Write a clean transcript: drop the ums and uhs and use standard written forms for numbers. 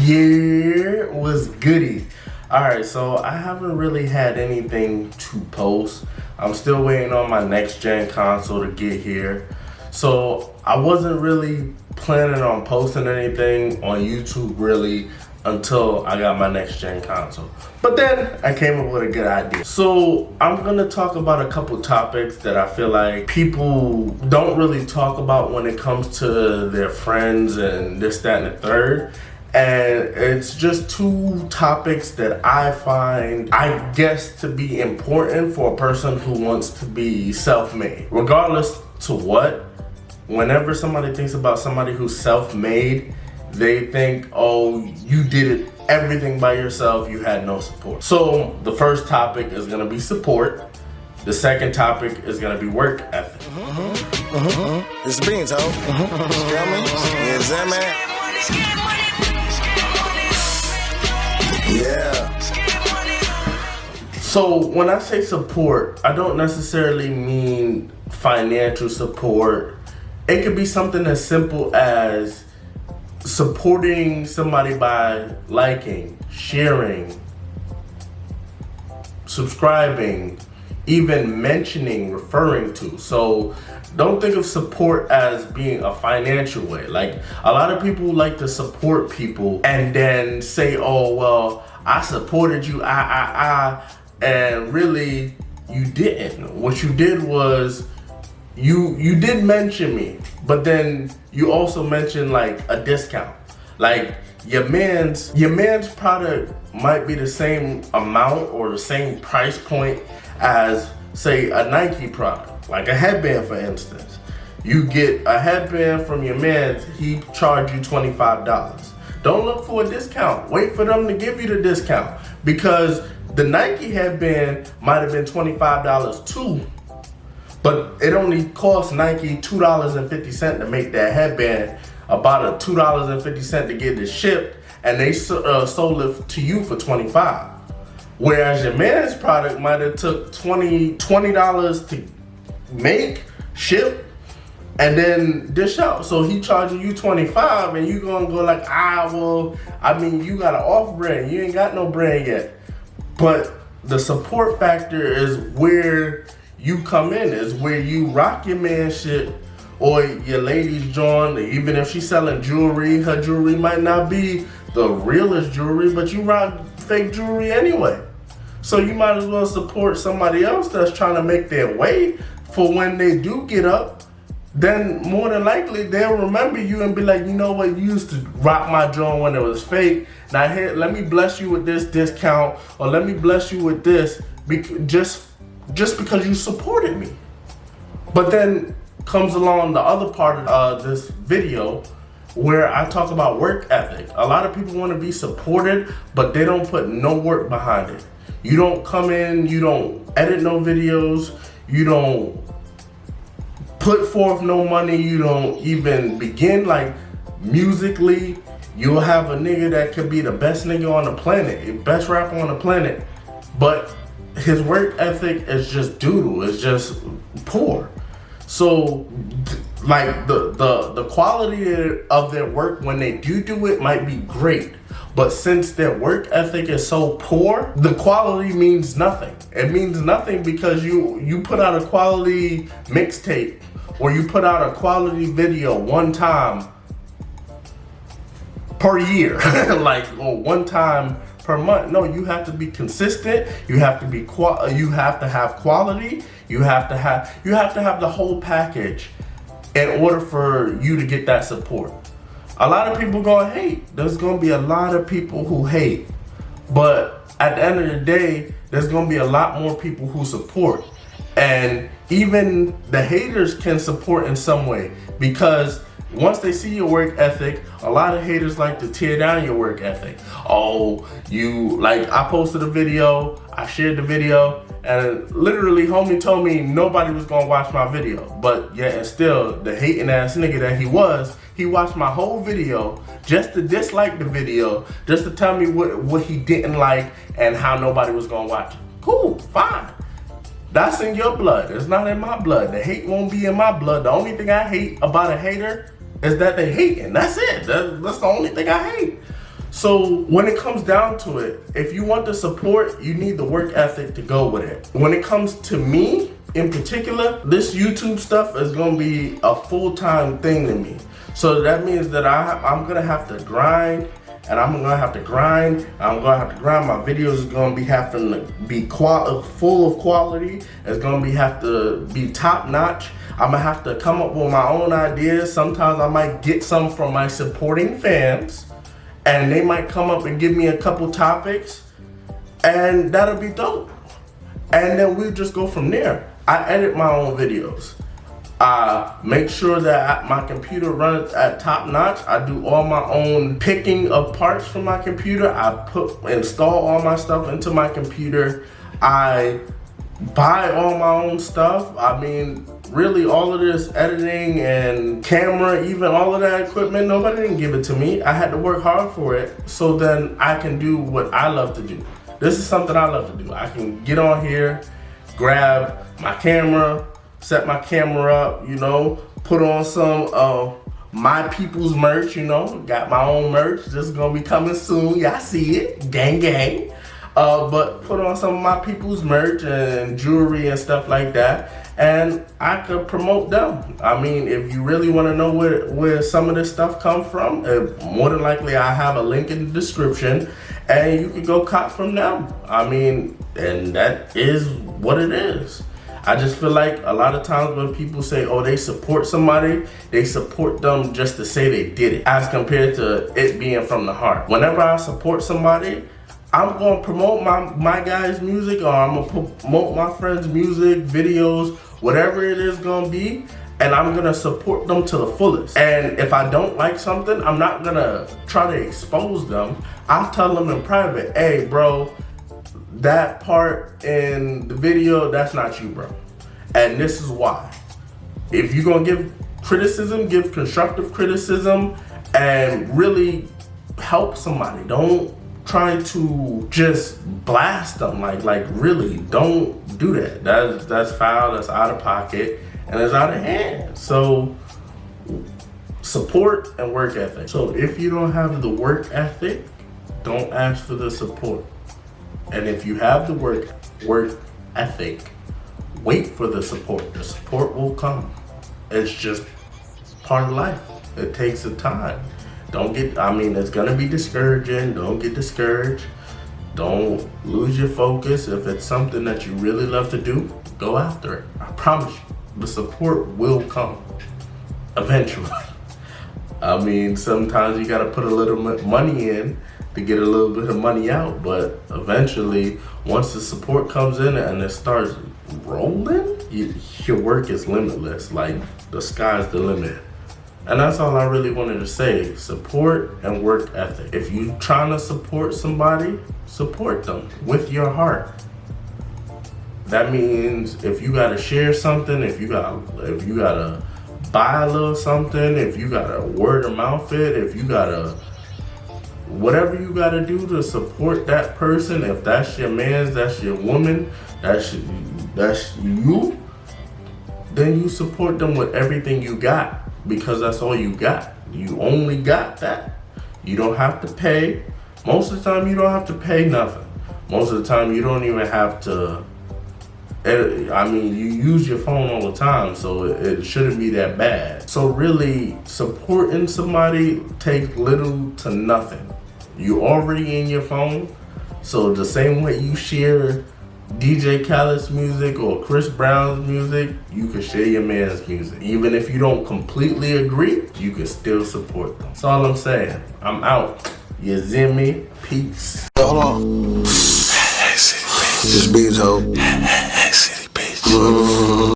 Yeah, was goody. Alright, so I haven't really had anything to post. I'm still waiting on my next gen console to get here. So I wasn't really planning on posting anything on YouTube really until I got my next gen console. But then I came up with a good idea. So I'm gonna talk about a couple topics that I feel like people don't really talk about when it comes to their friends and this, that, and the third. And it's just two topics that I find, I guess, to be important for a person who wants to be self-made. Regardless to what, whenever somebody thinks about somebody who's self-made, they think, oh, you did it everything by yourself, you had no support. So the first topic is gonna be support. The second topic is gonna be work ethic. ItzBeanz, ho. Feel me? Yeah, that man. Yeah. So when I say support, I don't necessarily mean financial support. It could be something as simple as supporting somebody by liking, sharing, subscribing, even mentioning, referring to. So don't think of support as being a financial way. Like, a lot of people like to support people and then say, oh, well, I supported you, and really you didn't. What you did was you did mention me, but then you also mentioned like a discount. Like your man's product might be the same amount or the same price point as, say, a Nike product, like a headband, for instance. You get a headband from your man, he charge you $25. Don't look for a discount. Wait for them to give you the discount, because the Nike headband might have been $25 too, but it only cost Nike $2.50 to make that headband, about $2.50 to get it shipped, and they sold it to you for $25. Whereas your man's product might have took $20 to make, ship, and then dish out. So he charging you $25, and you gonna go like, well, I mean, you got an off brand, you ain't got no brand yet. But the support factor is where you come in, is where you rock your man shit, or your lady's joint. Even if she's selling jewelry, her jewelry might not be the realest jewelry, but you rock fake jewelry anyway. So you might as well support somebody else that's trying to make their way, for when they do get up, then more than likely they'll remember you and be like, you know what, you used to rock my joint when it was fake. Now here, let me bless you with this discount, or let me bless you with this, just because you supported me. But then comes along the other part of this video, where I talk about work ethic. A lot of people want to be supported, but they don't put no work behind it. You don't come in, you don't edit no videos, you don't put forth no money, you don't even begin, like, musically. You'll have a nigga that could be the best nigga on the planet, the best rapper on the planet, but his work ethic is just doodle, it's just poor. So, like, the quality of their work when they do it might be great, but since their work ethic is so poor, the quality means nothing. It means nothing because you put out a quality mixtape, or you put out a quality video one time per year, like, or one time per month. No, you have to be consistent. You have to be you have to have quality. You have to have the whole package in order for you to get that support. A lot of people gonna hate. There's gonna be a lot of people who hate, but at the end of the day, there's gonna be a lot more people who support. And even the haters can support in some way, because once they see your work ethic, a lot of haters like to tear down your work ethic. Oh, like, I posted a video, I shared the video, and literally homie told me nobody was gonna watch my video. But yet and still, the hating ass nigga that he watched my whole video just to dislike the video, just to tell me what he didn't like and how nobody was gonna watch it. Cool, fine. That's in your blood. It's not in my blood. The hate won't be in my blood. The only thing I hate about a hater is that they hating. That's it. That's the only thing I hate. So when it comes down to it, if you want the support, you need the work ethic to go with it. When it comes to me in particular, this YouTube stuff is gonna be a full-time thing to me. So that means that I'm gonna have to grind, and I'm gonna have to grind. My videos is gonna be having to be full of quality. It's gonna have to be top notch. I'm gonna have to come up with my own ideas. Sometimes I might get some from my supporting fans, and they might come up and give me a couple topics, and that'll be dope. And then we'll just go from there. I edit my own videos. I make sure that my computer runs at top notch. I do all my own picking of parts from my computer. I install all my stuff into my computer. I buy all my own stuff. I mean, really all of this editing and camera, even all of that equipment, nobody didn't give it to me. I had to work hard for it so then I can do what I love to do. This is something I love to do. I can get on here, grab my camera, set my camera up, you know, put on some my people's merch, you know, got my own merch. This is gonna be coming soon. Y'all see it, gang gang. But put on some of my people's merch and jewelry and stuff like that, and I could promote them. I mean, if you really want to know where some of this stuff come from, more than likely I have a link in the description, and you can go cop from them. I mean, and that is what it is. I just feel like a lot of times when people say, oh, they support somebody, they support them just to say they did it, as compared to it being from the heart. Whenever I support somebody, I'm gonna promote my guy's music, or I'm gonna promote my friend's music, videos, whatever it is gonna be, and I'm gonna support them to the fullest. And if I don't like something, I'm not gonna try to expose them. I'll tell them in private, hey bro, that part in the video, that's not you, bro. And this is why. If you're gonna give criticism, give constructive criticism and really help somebody. Don't try to just blast them, like really, don't do that. That's foul, that's out of pocket, and it's out of hand. So support and work ethic. So if you don't have the work ethic, don't ask for the support. And if you have the work ethic, wait for the support. The support will come. It's just part of life. It takes a time. It's gonna be discouraging. Don't get discouraged. Don't lose your focus. If it's something that you really love to do, go after it. I promise you, the support will come eventually. I mean, sometimes you gotta put a little money in to get a little bit of money out, but eventually, once the support comes in and it starts rolling, your work is limitless. Like, the sky's the limit. And that's all I really wanted to say. Support and work ethic. If you're trying to support somebody, support them with your heart. That means if you gotta share something, if you gotta buy a little something, if you gotta word of mouth it, if you gotta whatever you gotta do to support that person, if that's your man, that's your woman, that's you, then you support them with everything you got, because that's all you got. You only got that. You don't have to pay. Most of the time you don't have to pay nothing. Most of the time you don't even have to, you use your phone all the time, so it shouldn't be that bad. So really, supporting somebody takes little to nothing. You already in your phone, so the same way you share DJ Khaled's music or Chris Brown's music, you can share your man's music. Even if you don't completely agree, you can still support them. That's all I'm saying. I'm out. You see me? Peace. Hold on. Hey, city bitch. ItzBeanz, ho. Hey, city bitch.